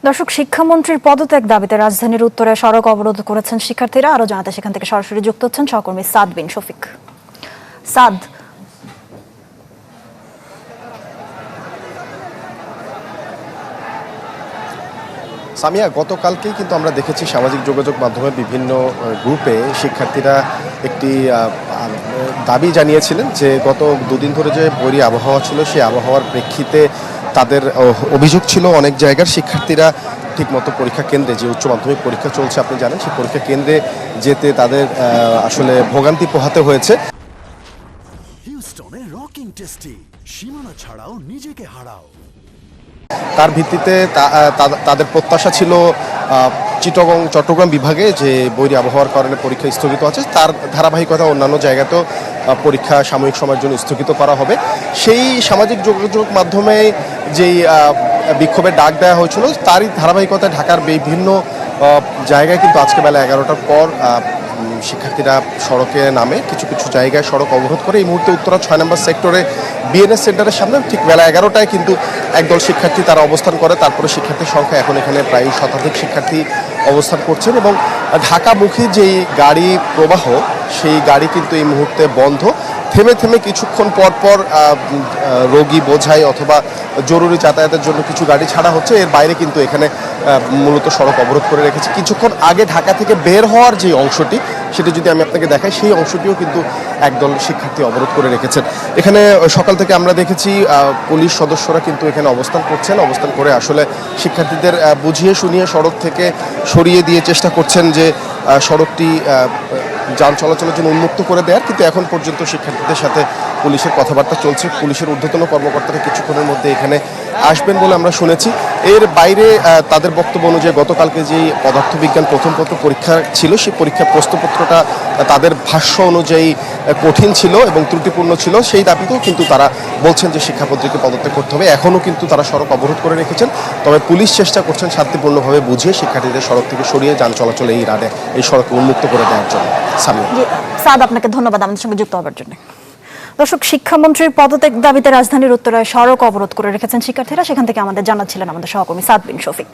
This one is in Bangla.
দর্শক, শিক্ষামন্ত্রীর পদত্যাগ দাবিতে রাজধানীর উত্তরে সড়ক অবরোধ করেছেন শিক্ষার্থীরা। আরো জানাতে সেখান থেকে সরাসরি যুক্ত হচ্ছেন সহকর্মী সাদ বিন শফিক। সাদ, সামিয়া, গতকালকেই কিন্তু আমরা দেখেছি সামাজিক যোগাযোগ মাধ্যমে বিভিন্ন গ্রুপে শিক্ষার্থীরা একটি দাবি জানিয়েছিলেন যে গত দুদিন ধরে যে বৈরী আবহাওয়া ছিল সেই আবহাওয়ার প্রেক্ষিতে তাদের অভিযোগ ছিল অনেক জায়গার শিক্ষার্থীরা ঠিকমতো পরীক্ষা কেন্দ্রে, যে উচ্চ মাধ্যমিক পরীক্ষা চলছে আপনি জানেন, সেই পরীক্ষা কেন্দ্রে যেতে তাদের আসলে ভোগান্তি পোহাতে হয়েছে। হিউস্টনে রকিং টেস্টি, সীমানা ছাড়াও নিজেকে হারাও। তার ভিত্তিতে তাদের প্রত্যাশা ছিল চট্টগ্রাম বিভাগে যে বৈরী আবহাওয়ার কারণে পরীক্ষা স্থগিত আছে, তার ধারাবাহিকতা অন্যান্য জায়গাতেও পরীক্ষা সাময়িক সময়ের জন্য স্থগিত করা হবে। সেই সামাজিক যোগাযোগ মাধ্যমে যেই বিক্ষোভের ডাক দেওয়া হয়েছিল তারই ধারাবাহিকতায় ঢাকার বিভিন্ন জায়গায় কিন্তু আজকে বেলা 11টার পর শিক্ষার্থীরা সড়কে নামে কিছু কিছু জায়গায় সড়ক অবরোধ করে। এই মুহূর্তে উত্তরা 6 নম্বর সেক্টরে বিএনএস সেন্টারের সামনে ঠিক বেলা 11টায় কিন্তু একদল শিক্ষার্থী তারা অবস্থান করে। তারপরে শিক্ষার্থীর সংখ্যা এখন এখানে প্রায় শতাধিক শিক্ষার্থী অবস্থান করছেন এবং ঢাকামুখী যেই গাড়ি প্রবাহ সেই গাড়ি কিন্তু এই মুহূর্তে বন্ধ। থেমে থেমে কিছুক্ষণ পর পর রোগী বোঝাই অথবা জরুরি যাতায়াতের জন্য কিছু গাড়ি ছাড়া হচ্ছে। এর বাইরে কিন্তু এখানে মূলত সড়ক অবরোধ করে রেখেছে। কিছুক্ষণ আগে ঢাকা থেকে বের হওয়ার যে অংশটি সেটি যদি আমি আপনাকে দেখাই, সেই অংশটিও কিন্তু একদল শিক্ষার্থী অবরোধ করে রেখেছেন। এখানে সকাল থেকে আমরা দেখেছি পুলিশ সদস্যরা কিন্তু এখানে অবস্থান করছেন, অবস্থান করে আসলে শিক্ষার্থীদের বুঝিয়ে শুনিয়ে সড়ক থেকে সরিয়ে দিয়ে চেষ্টা করছেন যে সড়কটি যান চলাচলের জন্য উন্মুক্ত করে দেওয়ার। কিন্তু এখন পর্যন্ত শিক্ষার্থীদের সাথে পুলিশের কথাবার্তা চলছে। পুলিশের ঊর্ধ্বতন কর্মকর্তারা কিছুক্ষণের মধ্যে এখানে আসবেন বলে আমরা শুনেছি। এর বাইরে তাদের বক্তব্য অনুযায়ী গতকালকে যেই পদার্থবিজ্ঞান প্রথম পত্র পরীক্ষা ছিল সেই পরীক্ষার প্রশ্নপত্রটা তাদের ভাষ্য অনুযায়ী কঠিন ছিল এবং ত্রুটিপূর্ণ ছিল। সেই দাবিতেও কিন্তু তারা বলছেন যে শিক্ষামন্ত্রীকে পদত্যাগ করতে হবে। এখনও কিন্তু তারা সড়ক অবরোধ করে রেখেছেন। তবে পুলিশ চেষ্টা করছেন শান্তিপূর্ণভাবে বুঝিয়ে শিক্ষার্থীদের সড়ক থেকে সরিয়ে যান চলাচল এই সড়ক উন্মুক্ত করে দেওয়ার জন্য। সাদ, আপনাকে ধন্যবাদ আমাদের সঙ্গে যুক্ত হওয়ার জন্য। দর্শক, শিক্ষামন্ত্রীর পদত্যাগ দাবিতে রাজধানীর উত্তরায় সড়ক অবরোধ করে রেখেছেন শিক্ষার্থীরা। সেখান থেকে আমাদের জানাচ্ছিলেন আমাদের সহকর্মী সাদ বিন শফিক।